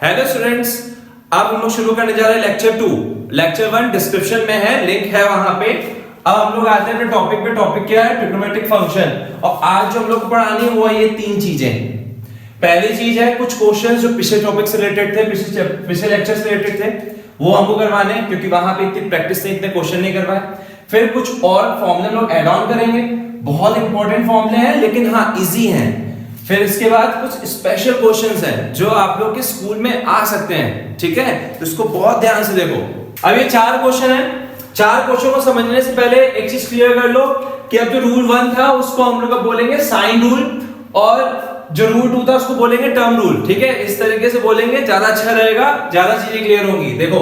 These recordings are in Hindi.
हेलो स्टूडेंट्स, अब हम लोग शुरू करने जा रहे हैं लेक्चर 2। लेक्चर 1 डिस्क्रिप्शन में है, लिंक है वहां पे। अब हम लोग आते हैं अपने टॉपिक पे। टॉपिक क्या है? Trigonometric function. और आज जो हम लोग को पढ़ानी है वो है ये तीन चीजें। पहली चीज है कुछ क्वेश्चंस जो पिछले टॉपिक से रिलेटेड थे, पिछले लेक्चर से रिलेटेड थे, वो हमको करवाने हैं क्योंकि वहां पे इतनी प्रैक्टिस नहीं, इतने क्वेश्चन नहीं करवाए। फिर कुछ और फॉर्मूले लोग ऐड ऑन करेंगे, बहुत इंपॉर्टेंट फॉर्मूले हैं लेकिन हाँ इजी हैं। फिर इसके बाद कुछ स्पेशल क्वेश्चंस हैं जो आप लोग के स्कूल में आ सकते हैं, ठीक है? तो इसको बहुत ध्यान से देखो। अब ये 4 क्वेश्चन हैं। 4 क्वेश्चन को समझने से पहले एक चीज क्लियर कर लो कि अब जो रूल 1 था उसको हम लोग बोलेंगे साइन रूल, और जो रूल 2 था उसको बोलेंगे टर्म रूल, ठीक है? इस तरीके से बोलेंगे, ज्यादा अच्छा रहेगा, ज्यादा चीजें क्लियर होंगी। देखो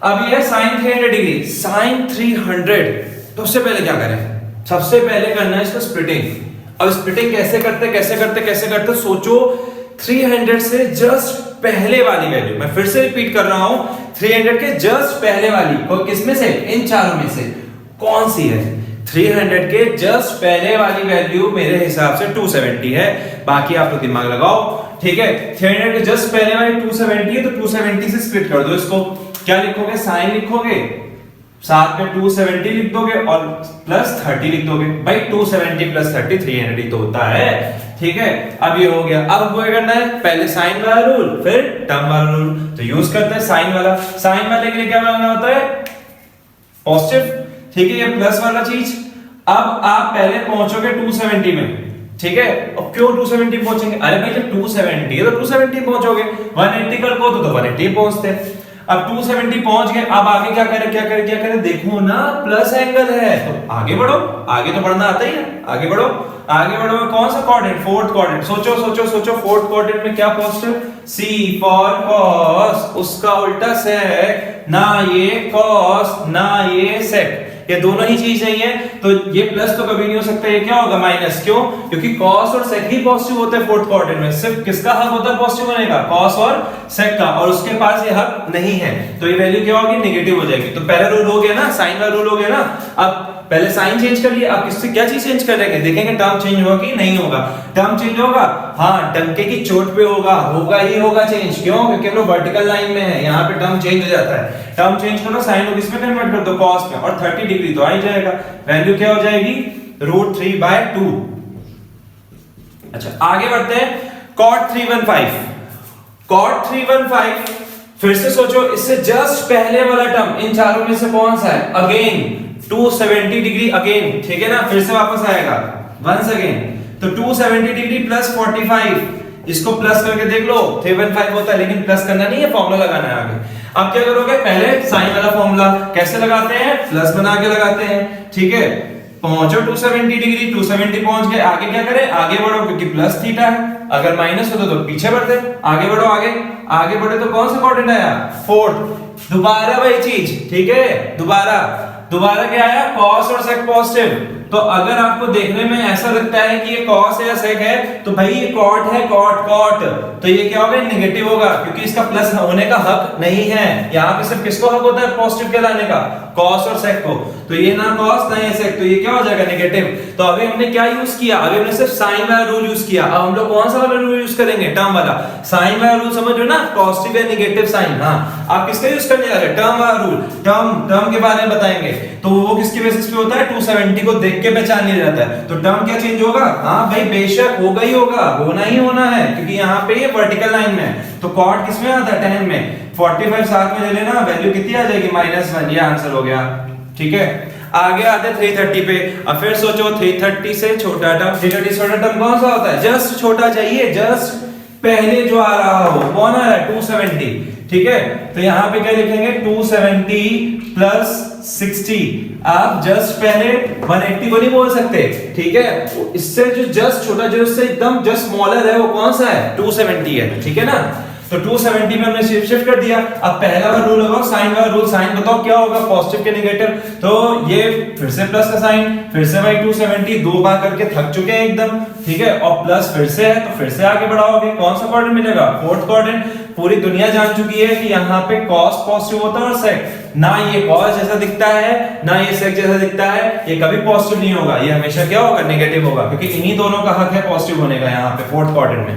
अब ये साइन 300 डिग्री, साइन 300। तो उससे पहले क्या करें? सबसे पहले करना है इसका स्प्लिटिंग। अब स्प्लिटिंग कैसे करते सोचो। 300 से जस्ट पहले वाली वैल्यू, मैं फिर से रिपीट कर रहा हूं, 300 के जस्ट पहले वाली कोई किसमें से? इन चारों में से कौन सी है? 300 के जस्ट पहले वाली वैल्यू मेरे हिसाब से 270 है। बाकी आप लोग दिमाग लगाओ, ठीक है? 300 के जस्ट पहले वाली 270 है, तो 270 से स्प्लिट कर दो इसको। क्या लिखोगे? साइन लिखोगे, साथ में 270 लिख दोगे और प्लस 30 लिख दोगे। भाई 270 प्लस 30 300 ही तो होता है, ठीक है? अब ये हो गया। अब हमको क्या करना है? पहले साइन वाला रूल, फिर टर्म वाला रूल। तो यूज करते हैं साइन वाला। साइन वाले के लिए क्या बनाना होता है? पॉजिटिव, ठीक है? ये प्लस वाला चीज। अब आप पहले पहुंचोगे 270 में, ठीक है? अब क्यों 270 पहुंचेंगे? अरे भाई जब 270 है तो 270 पहुंचोगे, 180 कर को तो 180 पहुंचते। अब 270 पहुंच गए, अब आगे क्या करें? देखो ना, प्लस एंगल है तो आगे बढ़ो। आगे तो बढ़ना आता ही है, आगे बढ़ो। कौन सा क्वाड्रेंट? Fourth quadrant. सोचो फोर्थ क्वाड्रेंट में क्या पॉजिटिव? सी फॉर कॉस, उसका उल्टा सेक, ना ये कॉस ना ये सेक, ये दोनों ही चीज नहीं है, तो ये प्लस तो कभी नहीं हो सकता। ये क्या होगा? माइनस। क्यों? क्योंकि कॉस और सेक ही पॉजिटिव होते हैं फोर्थ क्वाड्रेंट में। सिर्फ किसका हक होता है पॉजिटिव होने का? कॉस और सेक का, और उसके पास ये हक नहीं है, तो ये वैल्यू क्या होगी? नेगेटिव हो जाएगी। तो पहला रूल हो गया ना, साइन वाला रूल हो गया ना। अब पहले साइन चेंज कर लिया, अब किससे क्या चीज चेंज करेंगे? देखेंगे टर्म चेंज होगा कि नहीं होगा। टर्म चेंज होगा, हाँ, डंके की चोट पे होगा चेंज। क्यों? क्योंकि हम लोग वर्टिकल लाइन में है, यहाँ पे टर्म चेंज हो जाता है। टर्म चेंज करो, साइन को किसमें कन्वर्ट कर दो? कॉस में, और 30 डिग्री तो आ ही जाएगा। वैल्यू क्या हो जाएगी? √3/2। अच्छा आगे बढ़ते हैं। cot 315 फिर से सोचो, इससे जस्ट पहले वाला टर्म इन चारों में से कौन सा है? अगेन 270 डिग्री, अगेन, ठीक है ना? फिर से वापस आएगा वंस अगेन। तो 270 डिग्री प्लस 45, इसको प्लस करके देख लो, 315 होता है, लेकिन प्लस करना नहीं है, फॉर्मूला लगाना है आगे। अब क्या करोगे? पहले साइन वाला फॉर्मूला कैसे लगाते हैं? प्लस बना के लगाते हैं, ठीक है? पहुंचो 270 डिग्री, 270 पहुंच गए, आगे क्या करें? आगे बढ़ो, क्योंकि प्लस थीटा है। अगर माइनस होता तो पीछे बढ़ते, आगे बढ़ो। आगे बढ़े तो कौन सा क्वाड्रेंट आया? फोर्थ। दोबारा वही चीज, ठीक है? दोबारा क्या आया? कॉस और सेक पॉजिटिव। तो अगर आपको देखने में ऐसा लगता है कि ये कॉस है या सेक है, तो भाई ये कॉट है, कॉट। तो ये क्या होगा? नेगेटिव होगा, क्योंकि इसका प्लस होने का हक नहीं है। यहाँ पे सिर्फ किसको हक होता है पॉजिटिव के लाने का? कॉस और सेक को। तो ये ना कॉस ना ये सेक, तो ये क्या हो जाएगा? नेगेटिव। तो अभी हमने क्या यूज किया? अभी हमने सिर्फ साइन वाला रूल यूज किया। अब हम लोग कौन सा वाला रूल यूज करेंगे? टर्म वाला। साइन वाला रूल समझ लो ना, पॉजिटिव या नेगेटिव साइन। हाँ, आप किसका यूज करने जा रहे हैं? टर्म वाला रूल। टर्म के बारे में बताएंगे, तो वो किसके बेसिस पे होता है? 270 को देख के पहचान लिया जाता है। तो टर्म क्या चेंज होगा? हाँ भाई बेशक होगा ही होगा, होना ही होना है, क्योंकि यहाँ पे ये वर्टिकल लाइन में है। तो कॉट किसमें आता है? tan में। 45 साथ में ले लेना, वैल्यू कितनी आ जाएगी? -1। ये आंसर हो गया, ठीक है? आगे आते 330 पे। अब फिर सोचो 330 से छोटा टर्म, 330 से छोटा टर्म कौन सा होता है? जस्ट छोटा चाहिए, जस्ट पहले जो आ रहा हो। कौन आ रहा है? 270, ठीक है? तो यहाँ पे क्या लिखेंगे? 270 प्लस 60। आप जस्ट पहले 180 को नहीं बोल सकते, ठीक है? इससे जो जस्ट छोटा, जो इससे एकदम जस्ट स्मॉलर है, वो कौन सा है? 270 है, ठीक है ना? तो 270 में हमने शिफ्ट कर दिया। अब पहला वाला रूल होगा साइन वाला रूल। साइन बताओ क्या होगा? पॉजिटिव के नेगेटिव। तो ये फिर से प्लस का साइन, फिर से भाई 270 दो बार करके थक चुके हैं एकदम, ठीक है? और प्लस फिर से है, तो फिर से आगे बढ़ाओगे। कौन सा क्वाड्रेंट मिलेगा? Fourth quadrant. पूरी दुनिया जान चुकी है कि यहाँ पे कॉस पॉजिटिव होता है और सेक, ना ये कॉस जैसा दिखता है ना ये सेक जैसा दिखता है, ये कभी पॉजिटिव नहीं होगा, ये हमेशा क्या होगा? नेगेटिव होगा, क्योंकि इन्हीं दोनों का हक है पॉजिटिव होने का यहाँ पे फोर्थ क्वाड्रेंट में।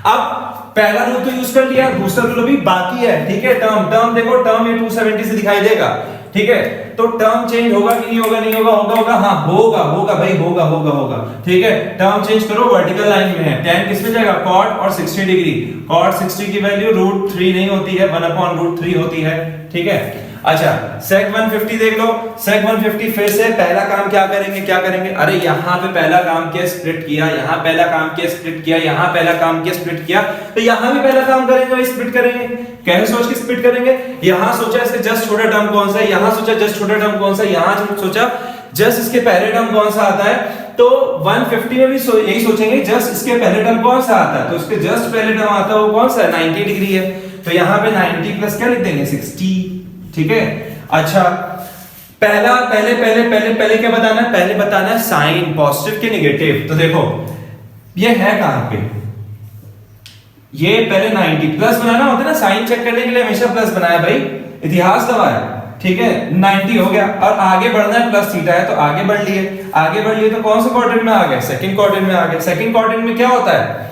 अब पहला रूल तो यूज कर लिया, दूसरा रूल अभी बाकी है, ठीक है। टर्म देखो, टर्म ये 270 से दिखाई देगा, ठीक है। तो टर्म चेंज होगा कि नहीं होगा, नहीं होगा, होगा, हाँ होगा भाई, होगा, ठीक है। टर्म चेंज करो, वर्टिकल लाइन में है, tan किस में जाएगा, cot और 60 डिग्री। cot 60 की वैल्यू √3 नहीं होती है, 1/√3 होती है, ठीक है। अच्छा, sec 150 देख लो, sec 150 फिर से पहला काम क्या करेंगे, अरे यहाँ पे पहला काम किया, स्प्लिट किया, यहाँ पहला काम किया, स्प्लिट किया, यहाँ पहला काम किया, स्प्लिट किया, तो यहाँ भी पहला काम करेंगे, स्प्लिट करेंगे। कैसे सोच के स्प्लिट करेंगे, यहाँ सोचा इसके जस्ट छोटा टर्म कौन सा है, यहाँ सोचा जस्ट छोटा टर्म कौन सा है, यहाँ सोचा जस्ट इसके पहले टर्म कौन सा आता है, तो 150 में भी यही सोचेंगे जस्ट इसके पहले टर्म कौन सा आता है, तो इसके जस्ट पहले टर्म आता है वो कौन सा है, 90 डिग्री है, तो यहाँ पे 90 प्लस क्या लिख देंगे, 60, ठीक है। अच्छा, पहले क्या बताना है, पहले बताना है साइन पॉजिटिव के नेगेटिव। तो देखो ये है कहां पे, ये पहले 90 प्लस बनाना होता है ना, साइन चेक करने के लिए हमेशा प्लस बनाया भाई, इतिहास दबाया, ठीक है। 90 हो गया और आगे बढ़ना है, प्लस थीटा है तो आगे बढ़ लिए, तो कौन सा क्वाड्रेंट में आ गए, सेकंड क्वाड्रेंट में आ गए। सेकंड क्वाड्रेंट में क्या होता है,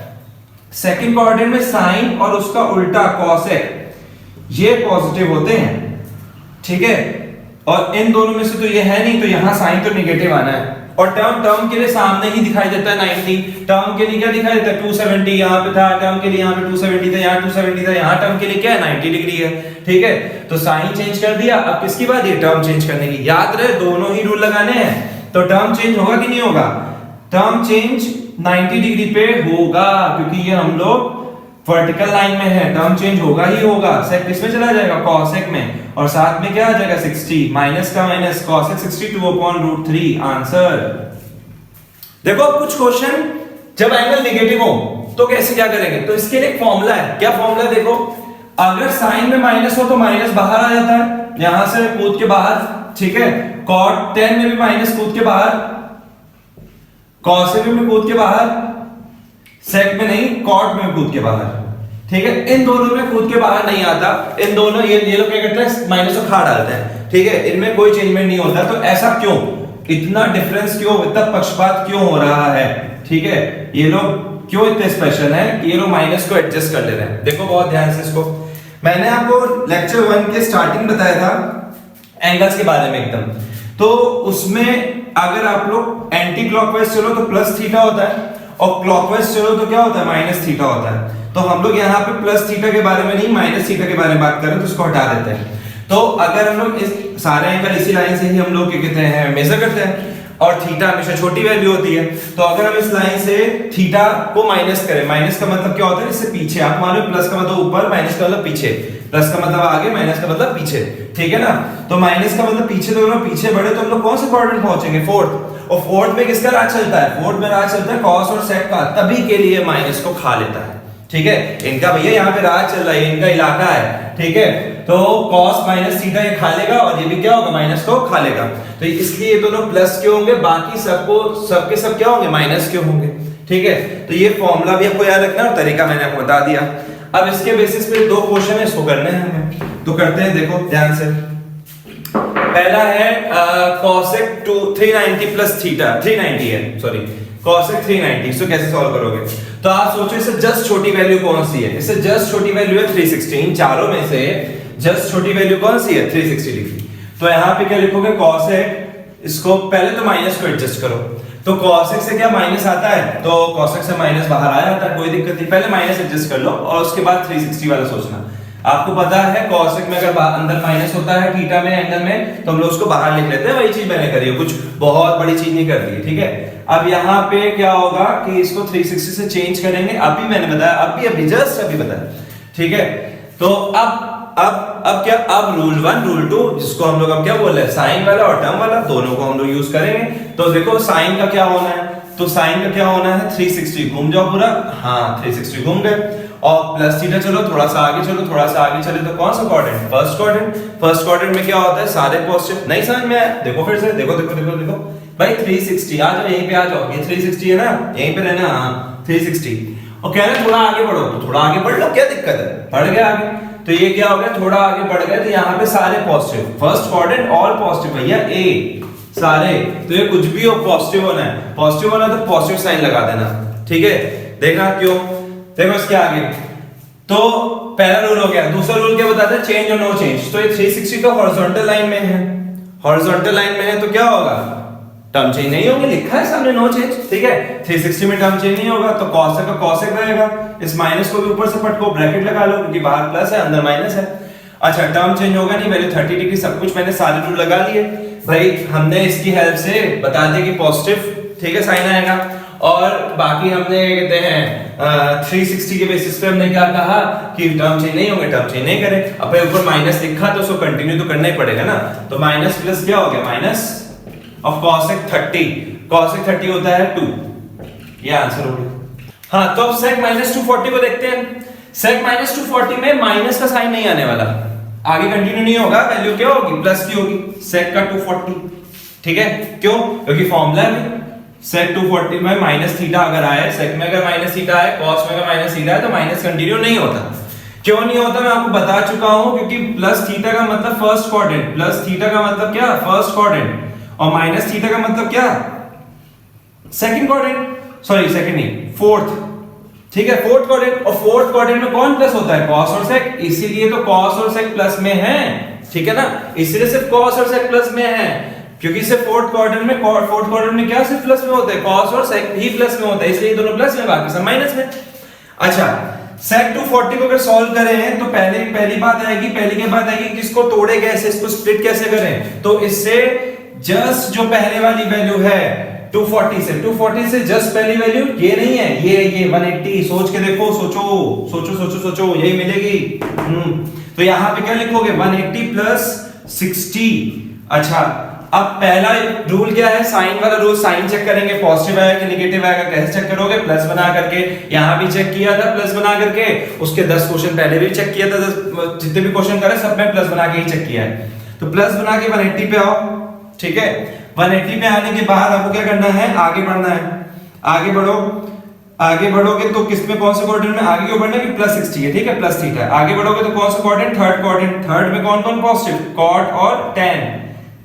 सेकंड क्वाड्रेंट में साइन और उसका उल्टा कॉसेक ये पॉजिटिव होते हैं, ठीक है। और इन दोनों में से तो ये है नहीं, तो यहां साइन तो नेगेटिव आना है। और टर्म के लिए सामने ही दिखाई देता है 90, टर्म के लिए क्या दिखाई देता है 270, यहां पे था, टर्म के लिए यहां पे 270 था, यहां 270 था, यहां टर्म के लिए क्या है 90 डिग्री है, ठीक है। तो साइन चेंज कर दिया, अब किसकी बात है, टर्म चेंज करने की। याद रहे दोनों ही रूल लगाने हैं, तो टर्म चेंज होगा कि नहीं होगा, टर्म चेंज 90 डिग्री पे होगा, क्योंकि ये हम लोग वर्टिकल लाइन में है, टर्म चेंज होगा ही होगा। सेक किसमें चला जाएगा, कॉसेक में, और साथ में क्या आ जाएगा 60, माइनस का माइनस, cosec 60 2/√3 आंसर। देखो अब कुछ क्वेश्चन जब एंगल नेगेटिव हो तो कैसे क्या करेंगे, तो इसके लिए एक फॉर्मूला है। क्या फॉर्मूला, देखो अगर साइन में माइनस हो तो माइनस बाहर आ जाता है, यहां से कूद के बाहर, ठीक है। cot 10 में भी माइनस कूद के बाहर, cosec में कूद के बाहर, सेक में नहीं, cot में कूद के बाहर, ठीक है। इन दोनों में कूद के बाहर नहीं आता, इन दोनों ये लोग क्या करते हैं, माइनस को खा डालते हैं, ठीक है। इनमें कोई चेंजमेंट नहीं होता, तो ऐसा क्यों, इतना डिफरेंस क्यों, इतना पक्षपात क्यों हो रहा है, ठीक है। ये लोग क्यों इतने स्पेशल हैं, ये लोग माइनस को एडजस्ट कर ले रहे हैं। देखो बहुत ध्यान से इसको, मैंने आपको लेक्चर 1 के स्टार्टिंग बताया था एंगल्स के बारे में एकदम, तो उसमें अगर आप लोग एंटी क्लॉकवाइज चलो तो प्लस थीटा होता है, और क्लॉकवाइज चलो तो क्या होता है, माइनस थीटा होता है। तो हम लोग यहाँ पे प्लस थीटा के बारे में नहीं, माइनस थीटा के बारे में बात करें तो उसको हटा देते हैं। तो अगर हम लोग इस सारे एंगल इसी लाइन से ही हम लोग क्या कहते हैं, मेजर करते हैं, और थीटा हमेशा छोटी वैल्यू होती है, तो अगर हम इस लाइन से थीटा को माइनस करें, माइनस का मतलब क्या होता है, इससे पीछे, आप मान लो प्लस का मतलब ऊपर, माइनस का मतलब पीछे, प्लस का मतलब आगे, माइनस का मतलब पीछे, ठीक है ना। तो माइनस का मतलब पीछे, तो दोनों पीछे बढ़े तो हम लोग कौन से क्वाड्रेंट पहुंचेंगे, फोर्थ। और फोर्थ में किसका राज चलता है, फोर्थ में राज चलता है कॉस और सेक का, तभी के लिए माइनस को खा लेता है, ठीक है। इनका भैया यहाँ पे राज चल रहा है, इनका इलाका है, ठीक है। तो cos माइनस थीटा ये खा लेगा, और ये भी क्या होगा, माइनस को खा लेगा। तो इसलिए ये दोनों प्लस क्यों होंगे, बाकी सबके सब क्या होंगे, माइनस क्यों होंगे, ठीक है। तो ये फॉर्मूला भी आपको याद रखना, और तरीका मैंने आपको बता दिया। अब इसके बेसिस पे दो क्वेश्चन है, इसको करने हैं हमें, तो करते हैं, देखो ध्यान से। पहला है cosec 390 प्लस थीटा, 390 है, सॉरी cosec 390, इसको कैसे सॉल्व करोगे। तो आप सोचो इससे जस्ट छोटी वैल्यू कौन सी है, इससे जस्ट छोटी वैल्यू है 360, इन चारों में से जस्ट छोटी वैल्यू कौन सी है, 360 डिग्री। तो यहाँ पे क्या लिखोगे, cosec, इसको पहले तो माइनस को एडजस्ट करो, तो cosec से क्या माइनस आता है, तो cosec से माइनस बाहर आया आता है, कोई दिक्कत नहीं, पहले माइनस एडजस्ट कर लो और उसके बाद 360 वाला सोचना। आपको पता है cosec में अगर अंदर माइनस होता है थीटा में एंगल में, तो हम लोग उसको बाहर लिख लेते हैं, वही चीज मैंने करी है, कुछ बहुत बड़ी चीज नहीं कर दी है, ठीक है। अब यहाँ पे क्या होगा कि इसको 360 से चेंज करेंगे, अभी मैंने बताया, अभी जस्ट अभी बताया, ठीक है। तो अब क्या, अब रूल 1 रूल 2, जिसको हम लोग अब क्या बोल रहे हैं, साइन वाला और टर्म वाला, दोनों को हम लोग यूज करेंगे। तो देखो साइन का क्या होना है, तो साइन का क्या होना है, 360 घूम जाओ पूरा, हाँ 360 घूम गए, और प्लस थीटा चलो, थोड़ा सा आगे चलो, थोड़ा सा आगे चले तो कौन सा quadrant, first quadrant. First quadrant में क्या होता है, सारे पॉजिटिव, नहीं समझ में आया, देखो फिर से, देखो भाई 360, आ जाओ यहीं पे आ जाओ, ये 360 है ना, यहीं पे रहना, हाँ 360। और कह रहे थोड़ा आगे बढ़ो, तो थोड़ा आगे बढ़ लो, क्या दिक्कत है, बढ़ गया आगे। तो ये क्या हो गया, थोड़ा आगे बढ़ गए, तो यहाँ पे सारे positive, first quadrant all positive भैया, ए सारे, तो ये कुछ भी हो पॉजिटिव होना है, पॉजिटिव होना तो पॉजिटिव साइन लगा देना, ठीक है। देखना क्यों, देखो इसके आगे तो पहला रूल हो गया। दूसरा रूल क्या बताता है? चेंज और नो चेंज। तो ये 360 तो हॉरिजॉन्टल लाइन में है, हॉरिजॉन्टल लाइन में है तो क्या होगा? टर्म चेंज नहीं होगी, लिखा है सामने नो चेंज, ठीक है। 360 में टर्म चेंज नहीं होगा तो cosec का cosec रहेगा। इस माइनस को भी ऊपर से पटको, ब्रैकेट लगा लो क्योंकि बाहर प्लस है अंदर माइनस है। अच्छा, टर्म चेंज होगा नहीं, वैल्यू 30 डिग्री, सब कुछ मैंने सारे रूल लगा लिए भाई। हमने इसकी हेल्प से बता दिया कि पॉजिटिव, ठीक है, साइन आएगा। और बाकी हमने कहते हैं 360 के बेसिस पे हमने क्या कहा कि टर्म चेंज नहीं होंगे, टर्म चेंज नहीं करें। अब भाई ऊपर माइनस लिखा तो उसको कंटिन्यू तो करना ही पड़ेगा ना। तो माइनस प्लस क्या हो गया? माइनस ऑफ cosec 30, cosec 30 होता है 2, ये आंसर हो गया। हाँ, तो अब sec माइनस 240 को देखते हैं। sec माइनस 240 में माइनस का साइन नहीं आने वाला, आगे कंटिन्यू नहीं होगा, वैल्यू क्या होगी? प्लस की होगी sec का 240, ठीक है। क्यों? क्योंकि फॉर्मूला में sec 240 में माइनस थीटा अगर आए, sec में अगर माइनस थीटा आए, cos में अगर माइनस थीटा है तो माइनस कंटिन्यू नहीं होता। क्यों नहीं होता मैं आपको बता चुका हूं, क्योंकि प्लस थीटा का मतलब फर्स्ट क्वाड्रेंट, प्लस थीटा का मतलब क्या? फर्स्ट क्वाड्रेंट, और माइनस थीटा का मतलब क्या? सेकंड क्वाड्रेंट, सॉरी सेकंड नहीं, फोर्थ, ठीक है, फोर्थ क्वाड्रेंट। और फोर्थ क्वाड्रेंट में कौन प्लस होता है? cos और sec, इसीलिए तो cos और sec प्लस में है, ठीक है ना। इसीलिए सिर्फ cos और sec प्लस में है, क्योंकि सिर्फ फोर्थ क्वाड्रेंट में क्या सिर्फ प्लस में होता है? cos और sec ही प्लस में होता है, इसलिए दोनों प्लस में, बाकी सब माइनस में। अच्छा, sec 240 को अगर सॉल्व करें तो पहली बात आएगी, पहली के बाद आएगी कि इसको तोड़े कैसे, इसको स्प्लिट कैसे करें। तो इससे जस्ट जो पहले वाली वैल्यू है 240 से जस्ट पहली वैल्यू ये नहीं है, ये 180, सोच के देखो, सोचो, यही मिलेगी। तो यहां पे क्या लिखोगे? 180 प्लस 60। अच्छा, अब पहला रूल क्या है? साइन वाला रूल, साइन चेक करेंगे, पॉजिटिव आएगा कि नेगेटिव आएगा, कैसे चेक करोगे? प्लस बना करके। यहां भी चेक किया था प्लस बना करके, उसके 10 क्वेश्चन पहले भी चेक किया था, जितने भी क्वेश्चन करे सब में प्लस बना के ही चेक किया है। तो प्लस बना के 180 पे आओ, ठीक है। 180 पे आने के बाद आपको क्या करना है? आगे बढ़ना है, आगे बढ़ो। आगे बढ़ोगे तो किसमें, कौन से क्वाड्रेंट में आगे क्यों बढ़ना है? कि प्लस 60 है, ठीक है, प्लस थीटा। आगे बढ़ोगे तो कौन सा क्वाड्रेंट? Third quadrant. थर्ड में कौन कौन पॉजिटिव? कॉट और tan,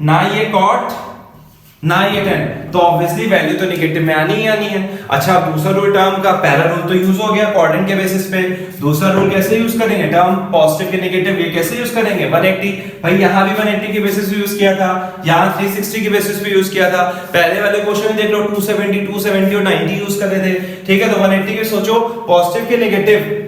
ना ये कॉट ना ये tan, तो ऑब्वियसली वैल्यू तो नेगेटिव में आनी ही आनी है। अच्छा, दूसरा रूल टर्म का, पहला रूल तो यूज हो गया क्वाड्रेंट के बेसिस पे, दूसरा रूल कैसे यूज करेंगे? टर्म पॉजिटिव के नेगेटिव, ये कैसे यूज करेंगे? 180, भाई यहां भी 180 के बेसिस पे यूज किया था, यहां 360 के बेसिस पे यूज किया था। पहले वाले क्वेश्चन में देख लो 270 और 90 यूज कर रहे थे, ठीक है। तो 180 के सोचो पॉजिटिव के नेगेटिव,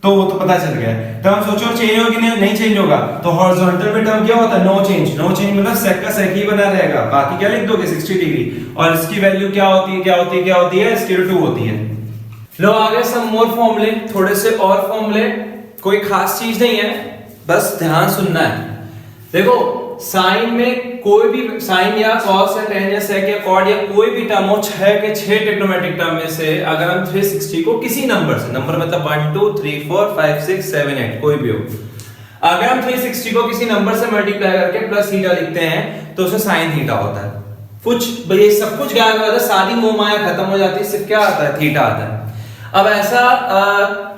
तो वो तो पता चल गया। टर्म सोचो चेंज होगा कि नहीं चेंज होगा। तो हॉरिजॉन्टल में टर्म क्या होता है? No change. नो चेंज मतलब sec का sec ही बना रहेगा, बाकी क्या लिख दोगे? 60 डिग्री। और इसकी वैल्यू क्या होती है? स्क्वायर 2 होती है। लो आगे सम मोर फॉर्मूले, थोड़े से और फॉर्मूले, कोई खास चीज नहीं है, बस ध्यान सुनना है। देखो, साइन में कोई भी साइन या cos या tan या sec या cot या कोई भी टर्म हो, 6 के 6 ट्रिग्नोमेट्रिक टर्म में से अगर हम 360 को किसी नंबर से, नंबर मतलब 1 2 3 4 5 6 7 8 कोई भी हो, अगर हम 360 को किसी नंबर से मल्टीप्लाई करके प्लस थीटा लिखते हैं तो उसमें sin थीटा होता है। कुछ ये सब कुछ गायब हो जाता है, सारी मोह माया खत्म हो जाती है, सिर्फ क्या आता है? थीटा आता है। अब ऐसा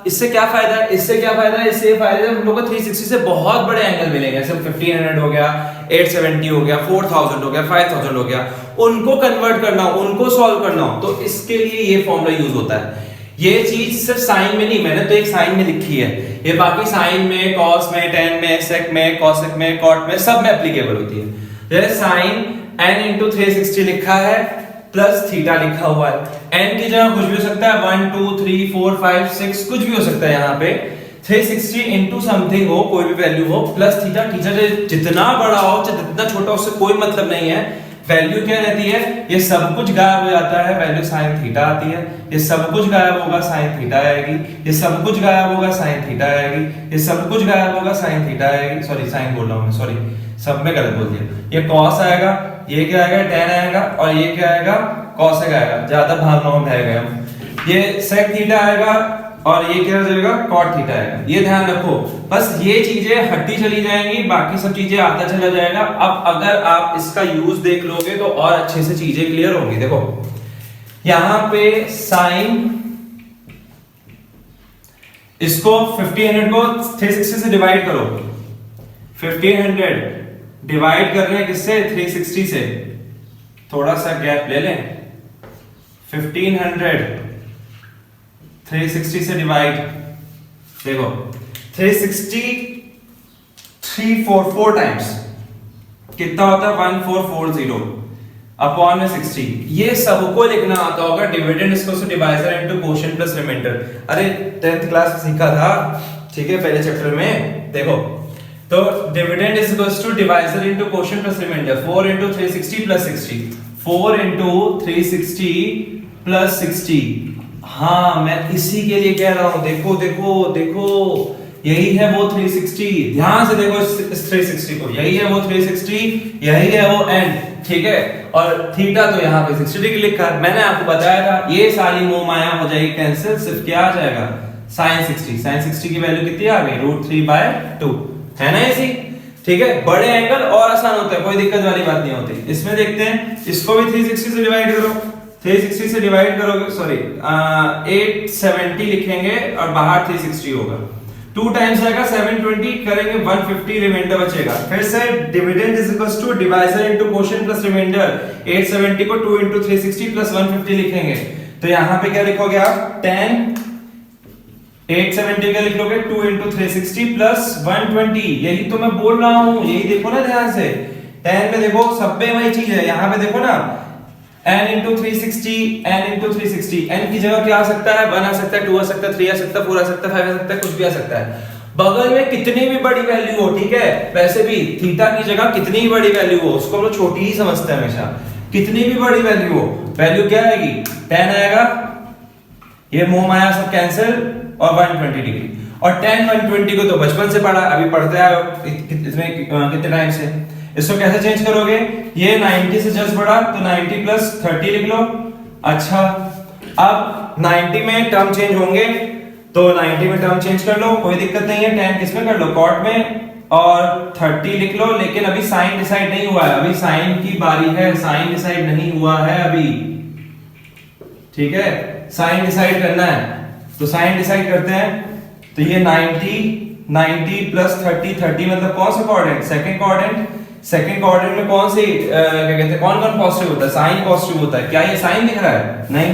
इससे क्या फायदा है? इससे ये फायदा है हम लोग को 360 से बहुत बड़े एंगल मिलेंगे, जैसे 1500 हो गया, 870 हो गया, 4000 हो गया, 5000 हो गया, उनको कन्वर्ट करना हो, उनको सॉल्व करना हो, तो इसके लिए ये फॉर्मूला यूज होता है। ये चीज सिर्फ साइन में नहीं, मैंने तो एक साइन में लिखी है, ये बाकी साइन में, cos में, tan में, sec में, cosec में, cot में, सब में एप्लीकेबल होती है। जैसे sin n into 360 लिखा है प्लस थीटा लिखा हुआ है, n की जगह कुछ भी हो सकता है, 1 2 3 4 5 6 कुछ भी हो सकता है। यहाँ पे 360 into समथिंग हो, कोई भी वैल्यू हो, प्लस थीटा, थीटा जितना बड़ा हो चाहे जितना छोटा हो, उससे कोई मतलब नहीं है। वैल्यू क्या रहती है? ये सब कुछ गायब हो जाता है, वैल्यू sin थीटा आती है। ये सब कुछ गायब होगा, sin थीटा आएगी। ये सब कुछ गायब होगा, sin थीटा आएगी। ये सब कुछ गायब होगा, sin थीटा आएगी। सॉरी, sin बोल रहा हूं मैं, सॉरी, सब में गलत बोल दिया। ये cos आएगा, ये क्या आएगा? tan आएगा, और ये क्या आएगा? cosec आएगा। ज्यादा भावनाओं में बह गए हम। ये sec थीटा आएगा, और ये क्या हो जाएगा? cot थीटा आएगा। ये ध्यान रखो, बस ये चीजें हटती चली जाएंगी, बाकी सब चीजें आता चला जाएगा। अब अगर आप इसका यूज देख लोगे तो और अच्छे से चीजें क्लियर होंगी। देखो यहां पे साइन, इसको 1500 को 360 से डिवाइड करो, 1500 डिवाइड कर रहे हैं किससे? 360 से। थोड़ा सा गैप ले लें, 1500 360 से डिवाइड, देखो 360 344 टाइम्स कितना होता है 1440 अपॉन में 60। ये सबको लिखना आता होगा dividend equals to divisor into quotient plus remainder. अरे 10th क्लास में सीखा था, ठीक है, पहले चैप्टर में। देखो तो dividend is equals to divisor into quotient plus remainder 4 into 360 plus 60 4 into 360 plus 60। हाँ मैं इसी के लिए कह रहा हूं, देखो देखो देखो यही है वो 360। ध्यान से देखो इस 360 को, यही है वो 360, यही है वो एंड, ठीक है। और थीटा तो यहाँ पे 60 डिग्री लिखा है। मैंने आपको बताया था ये सारी मोह माया हो जाएगी कैंसिल, सिर्फ क्या आ जाएगा sin 60। sin 60 की वैल्यू कितनी आ गई √3/2, है ना इसी, ठीक है। बड़े एंगल और आसान होता है, कोई दिक्कत वाली बात नहीं होती। इसमें देखते हैं, इसको भी 360 से डिवाइड करो, 360 से डिवाइड करोगे, सॉरी 870 लिखेंगे और बाहर 360 होगा, 2 टाइम्स आएगा 720 करेंगे 150 रिमाइंडर बचेगा। फिर से dividend is equals to divisor into quotient plus remainder. 870 को 2 into 360 प्लस 150 लिखेंगे, तो यहां पे क्या लिखोगे आप 10 870 क्या लिख लोगे 2 into 360 प्लस 120। यही तो मैं बोल रहा हूं, यही देखो ना ध्यान से, 10 में देखो सब पे वही चीज है, यहां पे देखो ना n into 360 n into 360, n की जगह क्या आ सकता है 1 आ सकता है, 2 आ सकता है, 3 आ सकता है, 4 आ सकता है, 5 आ सकता है, कुछ भी आ सकता है। बगल में कितनी भी बड़ी वैल्यू हो, ठीक है, वैसे भी थीटा की जगह कितनी भी बड़ी वैल्यू हो उसको हम लोग छोटी ही समझते हैं हमेशा। कितनी भी बड़ी वैल्यू हो, वैल्यू क्या आएगी 10 आएगा, ये मोह माया सब कैंसिल और 120 डिग्री। और 10 120 को तो बचपन से पढ़ा, अभी पढ़ते हैं कितने टाइम से। इसको कैसे चेंज करोगे, ये 90 से जस्ट बढ़ा तो 90 प्लस 30 लिख लो। अच्छा अब 90 में टर्म चेंज होंगे तो 90 में टर्म चेंज कर लो, कोई दिक्कत नहीं है। 10 किस में कर लो कॉट में, और 30 लिख लो। लेकिन अभी साइन डिसाइड नहीं हुआ है, अभी साइन की बारी है, साइन डिसाइड नहीं हुआ है अभी, ठीक है, साइन डिसाइड करना है। तो साइन डिसाइड करते हैं, तो ये 90 प्लस 30 मतलब कौन सा coordinate, second coordinate. Second coordinate में कौन सी क्या कहते हैं, कौन कौन पॉजिटिव होता है, साइन पॉजिटिव होता है। क्या ये साइन दिख रहा है, नहीं।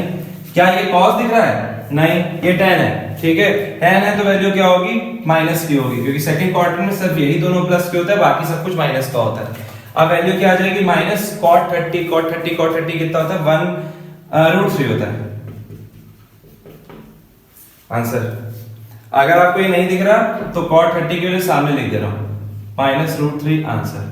क्या ये कॉस दिख रहा है, नहीं। ये tan है, ठीक है, tan है तो वैल्यू क्या होगी माइनस की होगी, क्योंकि सेकंड क्वाड्रेंट में सिर्फ यही दोनों प्लस के होता है, बाकी सब कुछ माइनस का होता है। अब वैल्यू क्या आ जाएगी माइनस cot 30 कितना होता है 1√3 होता है आंसर। अगर आपको ये नहीं दिख रहा तो cot 30 के लिए सामने लिख दे रहा हूं -√3 आंसर।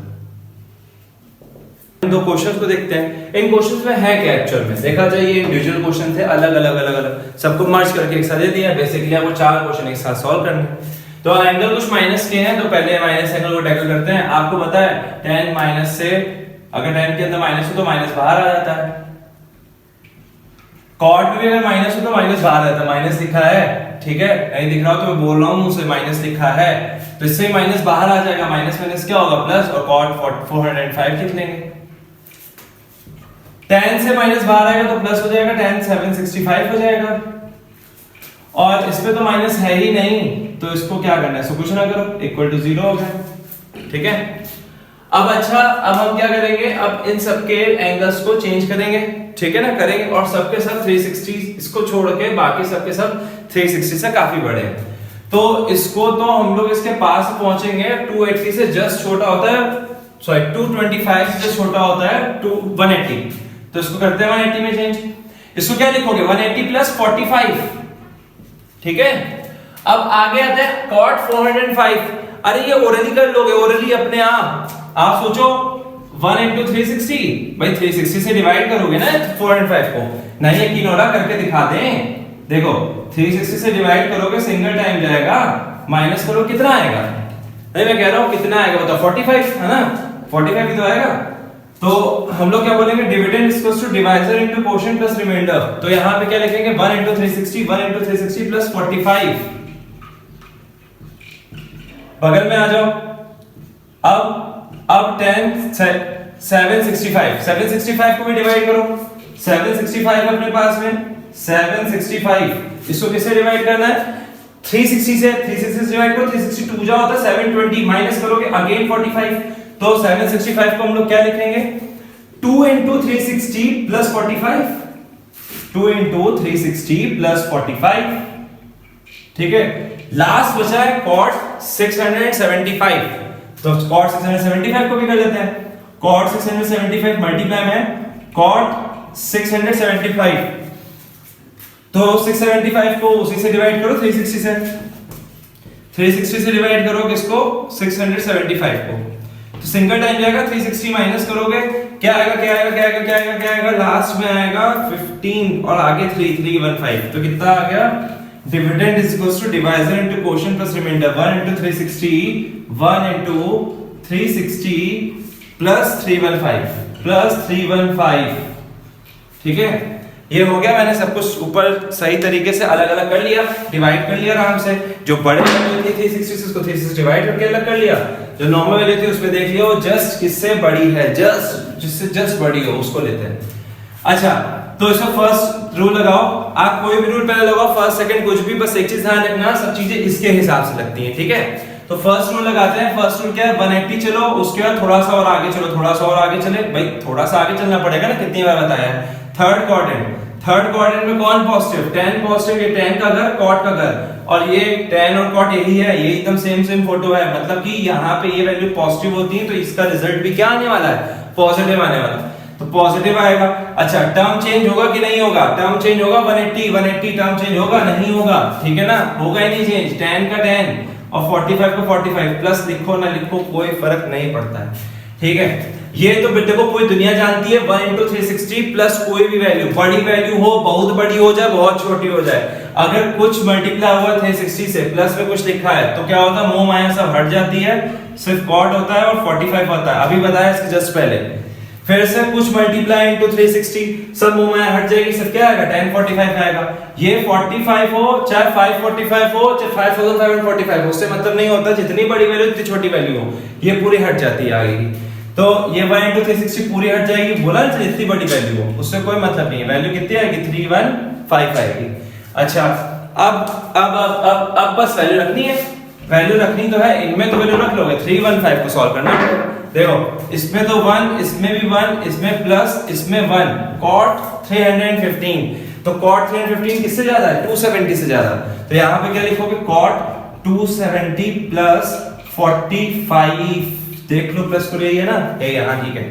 दो क्वेश्चंस को देखते हैं, इन क्वेश्चंस में है क्या एक्चुअल में। देखा जाए ये इंडिविजुअल क्वेश्चन थे, अलग अलग सबको मर्ज करके एक साथ दे दिया। बेसिकली आपको 4 क्वेश्चन एक साथ सॉल्व करने हैं। तो एंगल कुछ माइनस के हैं, तो पहले माइनस एंगल को टैकल करते हैं। आपको पता है tan माइनस से, अगर tan के अंदर माइनस हो तो माइनस बाहर आ जाता है, cot में भी अगर माइनस हो तो माइनस बाहर आ जाता है। माइनस लिखा है, ठीक है, नहीं दिख रहा हो तो मैं बोल रहा हूं मुझसे माइनस लिखा है, तो इससे माइनस बाहर आ जाएगा, माइनस माइनस क्या होगा प्लस, और cot 405 लिख लेंगे। tan से माइनस बाहर आएगा तो प्लस हो जाएगा, tan 765 हो जाएगा। और इसमें तो माइनस है ही नहीं, तो इसको क्या करना है, इसको कुछ ना करो, इक्वल टू 0 हो गया, ठीक है। अब अच्छा, अब हम क्या करेंगे, अब इन सबके एंगल्स को चेंज करेंगे, ठीक है ना, करेंगे। और सबके सब 360 इसको छोड़ के बाकी सबके सब 360 से काफी बड़े हैं। तो इसको तो हम लोग इसके पास पहुंचेंगे, 280 से जस्ट छोटा होता है, सॉरी 225 से जस्ट छोटा होता है 180, तो इसको करते हैं 180 में चेंज। इसको क्या लिखोगे 180 प्लस 45, ठीक है। अब आगे आते हैं cot 405। अरे ये ओरली कर लोगे, ओरली अपने आप सोचो 1 into 360, भाई 360 से डिवाइड करोगे ना 405 को, नहीं यकीन हो रहा करके दिखा दें। देखो 360 से डिवाइड करोगे सिंगल टाइम जाएगा, माइनस करो कितना आएगा, नहीं मैं कह रहा हूं कितना आएगा बताओ 45, है ना, 45 ही तो आएगा। तो हम लोग क्या बोलेंगे dividend equals to divisor into quotient plus remainder. तो यहां पे क्या लिखेंगे 1 into 360 प्लस 45। बगल में आ जाओ। अब 10 765 को भी डिवाइड करो, 765 अपने पास में 765, इसको किससे डिवाइड करना है 360 से, 360 से डिवाइड करो, 360 2 जा होता है 720, माइनस करोगे अगेन 45, तो 765 को हम लोग क्या लिखेंगे 2 into 360 प्लस 45, 2 into 360 प्लस 45, ठीक है। लास्ट बचा है cot 675, तो cot 675 को भी कर लेते हैं। cot 675 मल्टीप्लाई में cot 675, तो 675 को उसी से डिवाइड करो 360 से, 360 से डिवाइड करो किसको 675 को, तो सिंगल टाइम जाएगा 360 माइनस करोगे क्या आएगा क्या आएगा क्या आएगा क्या आएगा क्या आएगा, लास्ट में आएगा 15 और आगे 3315, तो कितना आ गया, dividend is equals to divisor into quotient plus remainder 1 into 360 1 into 360 plus 315 ठीक है। ये हो गया, मैंने सब कुछ ऊपर सही तरीके से अलग अलग कर लिया, डिवाइड कर लिया आराम से। जो बड़े वैल्यू थी 360 से उसको 360 डिवाइड करके अलग कर लिया, जो नॉर्मल वैल्यू थी उसमें देख लिया वो जस्ट किससे बड़ी है, जस्ट जिससे जस्ट बड़ी हो उसको लेते हैं। अच्छा, तो इसका फर्स्ट रूल लगाओ, आप कोई भी रूल पहले लगाओ, फर्स्ट सेकंड कुछ भी, बस एक चीज ध्यान रखना सब चीजें इसके हिसाब से लगती हैं, ठीक है। तो फर्स्ट रूल लगाते हैं। फर्स्ट रूल क्या है, 180 चलो, उसके बाद थोड़ा सा और आगे चलो, थोड़ा सा और आगे चले, भाई थोड़ा सा आगे चलना पड़ेगा ना, कितनी बार बताया है। थर्ड क्वाड्रेंट में कौन पॉजिटिव, 10 पॉजिटिव, ये 10 का घर कॉट का घर, और ये 10 और कॉट यही है, ये एकदम सेम फोटो है, मतलब कि यहाँ पे ये वैल्यू पॉजिटिव होती है तो इसका रिजल्ट भी क्या आने वाला है, पॉजिटिव आने वाला है, तो पॉजिटिव आएगा। अच्छा, टर्म चेंज होगा कि नहीं होगा, टर्म चेंज होगा, 180 टर्म चेंज होगा नहीं होगा, ठीक है ना, होगा ही नहीं चेंज, 10 का 10 और 45 को 45, प्लस लिखो ना लिखो कोई फर्क नहीं पड़ता है, ठीक है। ये तो देखो पूरी दुनिया जानती है 1 into 360 प्लस कोई भी वैल्यू, बड़ी वैल्यू हो, बहुत बड़ी हो जाए, बहुत छोटी हो जाए, अगर कुछ मल्टीप्लाई हुआ 360 से, प्लस में कुछ लिखा है, तो क्या होता है, मोह माया सब हट जाती है, सिर्फ कॉट होता है और 45 होता है, अभी बताया इसके जस्ट पहले। फिर से कुछ मल्टीप्लाई इनटू 360, सब मोह माया हट जाएगी, सिर्फ क्या आएगा 1045 आएगा। ये 45 हो चाहे 545 हो चाहे 5545 हो, उससे मतलब नहीं होता, जितनी बड़ी वैल्यू उतनी छोटी वैल्यू हो, ये पूरी हट जाती है आगे की। तो ये 1 into 360 पूरी हट जाएगी, बोला ना, जितनी बड़ी वैल्यू हो उससे कोई मतलब नहीं है, वैल्यू कितनी आएगी 3155 आएगी। अच्छा, अब बस वैल्यू रखनी है, वैल्यू रखनी तो है, इनमें तो वैल्यू रख लोगे, 315 को सॉल्व करना है। देखो इसमें तो 1, इसमें भी 1, इसमें प्लस, इसमें 1, cot 315, तो cot 315 किससे ज्यादा है, 270 से ज्यादा, तो यहाँ पे क्या लिखोगे, cot 270 प्लस 45, देख लो प्लस को ले है ना, ये यहाँ, ठीक है।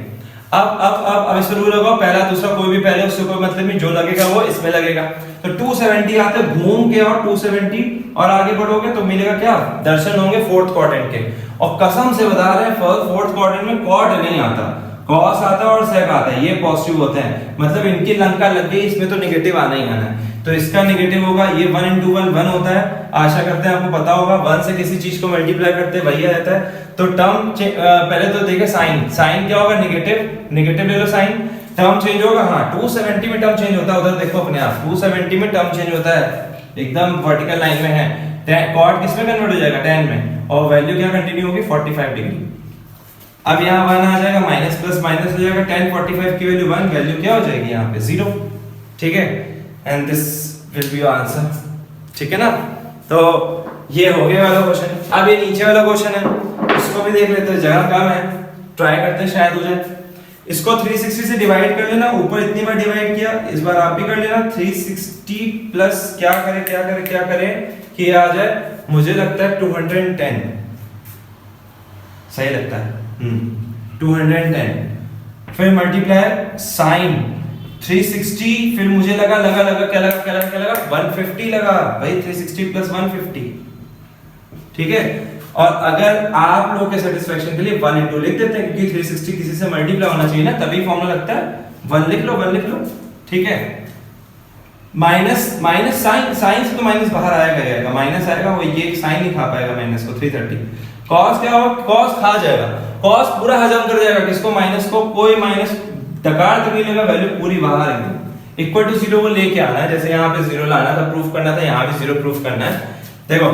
अब इस रूल लगाओ, पहला दूसरा कोई भी पहले, उससे कोई मतलब नहीं, जो लगेगा वो इसमें लगेगा, तो 270 आते घूम के और 270 और आगे बढ़ोगे तो मिलेगा क्या, दर्शन होंगे फोर्थ क्वाड्रेंट के, और कसम से बता रहे हैं फोर्थ क्वाड्रेंट में कॉट नहीं आता, कॉस आता है और सेक आता है, ये पॉजिटिव होते हैं, मतलब इनकी लंका लग गई, इसमें तो नेगेटिव आना ही आना है, तो इसका नेगेटिव होगा, ये 1 into 1 1 होता है, आशा करते हैं आपको पता होगा, 1 से किसी चीज को मल्टीप्लाई करते हैं वही आ जाता है। तो टर्म पहले तो देखे साइन क्या होगा, नेगेटिव ले लो साइन, टर्म चेंज होगा, हाँ 270 में टर्म चेंज होता है, उधर देखो अपने आप 270 में टर्म चेंज होता है, एकदम वर्टिकल लाइन में है, कॉट किस में कन्वर्ट हो जाएगा 10 में, और वैल्यू क्या कंटिन्यू होगी 45 डिग्री। अब यहाँ 1 आ जाएगा, माइनस प्लस माइनस हो जाएगा, 10 45 की वैल्यू 1, वैल्यू क्या हो जाएगी यहाँ पे 0, ठीक है, and this will be your answer, ठीक है ना। तो ये हो गया वाला क्वेश्चन। अब ये नीचे वाला क्वेश्चन है, इसको भी देख लेते हैं, जगह कम है, ट्राई करते हैं शायद हो जाए। इसको 360 से डिवाइड कर लेना, ऊपर इतनी बार डिवाइड किया, इस बार आप भी कर लेना, 360 प्लस क्या करें कि आ जाए, मुझे लगता है 210 सही लगता है, 210, फिर मल्टीप्लाई साइन 360, फिर मुझे लगा क्या लगा 150 लगा भाई, 360 प्लस 150, ठीक है। और अगर आप लोगों के सेटिस्फेक्शन के लिए 1 into लिख देते हैं, क्योंकि 360 किसी से मल्टीप्लाई होना चाहिए ना, तभी फॉर्मूला लगता है, 1 लिख लो, ठीक है। माइनस साइन से तो माइनस बाहर आएगा, माइनस आएगा, वो ये साइन नहीं खा पाएगा माइनस को, 330, कॉस क्या होगा, कॉस खा जाएगा, कॉस पूरा हजम कर जाएगा किसको, माइनस को, कोई माइनस डकार तक नहीं लेगा, वैल्यू पूरी बाहर एकदम इक्वल टू 0 को लेके आना है, जैसे यहाँ पे 0 लाना था, प्रूफ करना था, यहाँ भी 0 प्रूफ करना है। देखो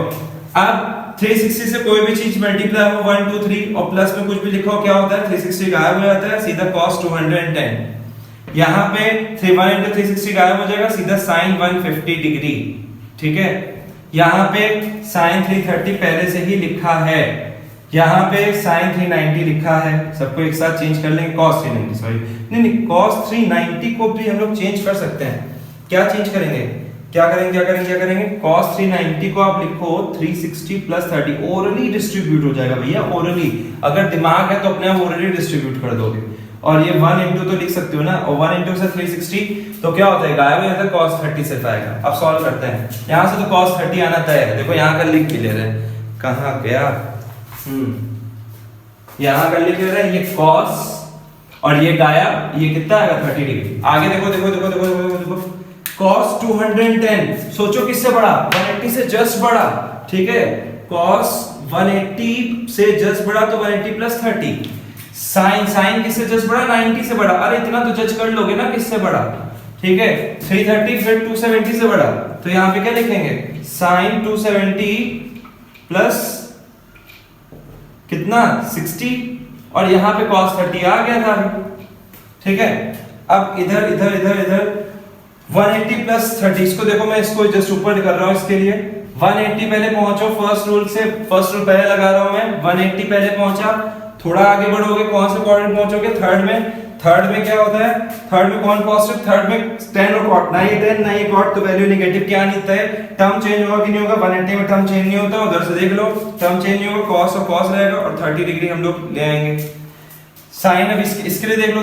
अब 360 से कोई भी चीज मल्टीप्लाई हो 1 2 3 और प्लस में कुछ भी लिखो, क्या होता है 360 गायब हो जाता है, सीधा cos 210, यहाँ पे 1 into 360 गायब हो जाएगा, सीधा sin 150 डिग्री, ठीक है। यहाँ पे sin 330 पहले से ही लिखा है, यहाँ पे sin 390 लिखा है, सबको एक साथ चेंज कर लेंगे, cos 390 सॉरी नहीं cos 390 को भी हम लोग चेंज कर सकते हैं, क्या चेंज करेंगे, क्या करेंगे cos 390 को आप लिखो 360 प्लस 30, ओरली डिस्ट्रीब्यूट हो जाएगा भैया, ओरली। अगर दिमाग है तो अपने आप ओरली डिस्ट्रीब्यूट कर दोगे। और ये 1 इंटू तो लिख सकते हो ना, और 1 इंटू से 360 तो क्या होता है, गायब हो जाता है, cos 30 सिर्फ आएगा। अब सॉल्व करते हैं, यहाँ से तो cos 30 आना तय है। देखो यहाँ का लिख भी ले रहे हैं, कहाँ गया, यहाँ का लिख ले रहे हैं, ये cos और ये गायब, ये कितना आएगा 30 डिग्री। आगे देखो cos 210, सोचो किससे बड़ा, 180 से जस्ट बड़ा, ठीक है। cos 180 से जस्ट बड़ा तो 180 प्लस 30। साइन किससे जस्ट बड़ा, 90 से बड़ा। अरे इतना तो जज कर लोगे ना किससे बड़ा, ठीक है। 330 फिर 270 से बड़ा, तो यहाँ पे क्या लिखेंगे, sin 270 प्लस कितना 60, और यहाँ पे cos 30 आ गया था, ठीक है। अब इधर 180 प्लस 30, इसको देखो मैं इसको जस्ट ऊपर कर रहा हूं इसके लिए। 180 पहले पहुंचो, फर्स्ट रूल पहले लगा रहा हूं मैं। 180 पहले पहुंचा, थोड़ा आगे बढ़ोगे, कौन से क्वाड्रेंट पहुंचोगे, थर्ड में क्या होता है, थर्ड में कौन पॉजिटिव, थर्ड में tan और cot, ना ये tan ना ये cot, तो वैल्यू नेगेटिव क्या नहीं होता है, टर्म चेंज होगा कि नहीं होगा, 180 में टर्म चेंज नहीं होता, उधर से देख लो टर्म चेंज नहीं होगा, cos और cos रहेगा, और 30 डिग्री हम लोग ले आएंगे। साइन अब इसके लिए देख लो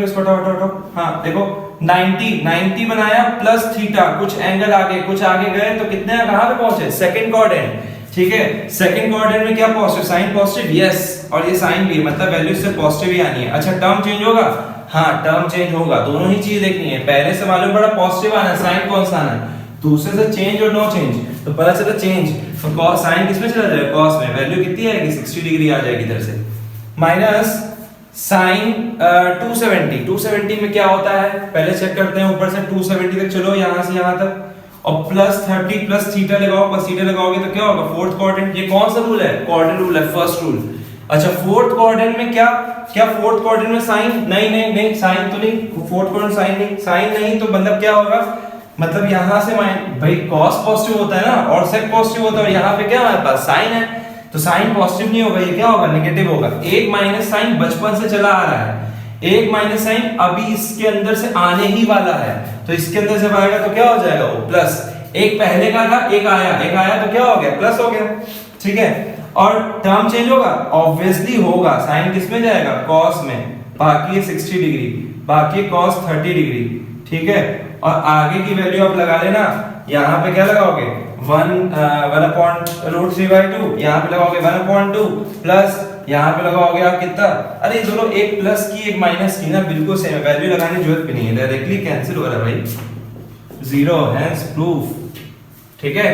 इसको हटाओ, हाँ देखो 90 बनाया प्लस थीटा, कुछ एंगल आगे गए तो कितने कहां पे पहुंचे, सेकंड क्वाड्रेंट, ठीक है। सेकंड क्वाड्रेंट में क्या पॉजिटिव, साइन पॉजिटिव, यस, और ये साइन भी है, मतलब वैल्यू इससे पॉजिटिव ही आनी है। अच्छा टर्म चेंज होगा, हाँ टर्म चेंज होगा, दोनों ही चीज देखनी है। पहले से मालूम पड़ा पॉजिटिव आना है, साइन कौन सा आना है, दूसरे से चेंज और नो चेंज, तो पता चला चेंज, तो cos साइन किसमें चला जाएगा, cos में, वैल्यू कितनी आएगी 60 डिग्री आ जाएगी इधर से। माइनस साइन 270 में क्या होता है, पहले चेक करते हैं, ऊपर से 270 तक चलो, यहां से यहां तक, और प्लस 30 प्लस थीटा लगाओ, प्लस थीटा लगाओगे तो क्या होगा, फोर्थ क्वाड्रेंट। ये कौन सा रूल है, क्वाड्रेंट रूल है, फर्स्ट रूल। अच्छा फोर्थ क्वाड्रेंट में क्या फोर्थ क्वाड्रेंट में साइन नहीं, साइन तो नहीं, फोर्थ क्वाड्रेंट साइन नहीं, तो मतलब क्या होगा, मतलब यहां से भाई cos पॉजिटिव होता है ना, और sec पॉजिटिव होता है, और यहां पे क्या हमारे पास साइन है, तो साइन पॉजिटिव नहीं होगा, ये क्या होगा, नेगेटिव होगा। एक माइनस साइन बचपन से चला आ रहा है, एक माइनस साइन अभी इसके अंदर से आने ही वाला है, तो इसके अंदर जब आएगा तो क्या हो जाएगा, वो प्लस। एक पहले का था, एक आया तो क्या हो गया, प्लस हो गया, ठीक है। और टर्म चेंज होगा, ऑब्वियसली होगा, साइन किस में जाएगा, cos में, बाकी 60 डिग्री, बाकी cos 30 डिग्री, ठीक है। और आगे की वैल्यू आप लगा लेना, यहाँ पे क्या लगाओगे, 1/√3/2, यहाँ पे लगाओगे 1/2 प्लस, यहाँ पे लगाओगे आप कितना, अरे दोनों एक प्लस की एक माइनस की ना, बिल्कुल सेम है, वैल्यू लगाने की जरूरत भी नहीं है, डायरेक्टली कैंसिल हो रहा है भाई, जीरो, हेंस प्रूफ, ठीक है।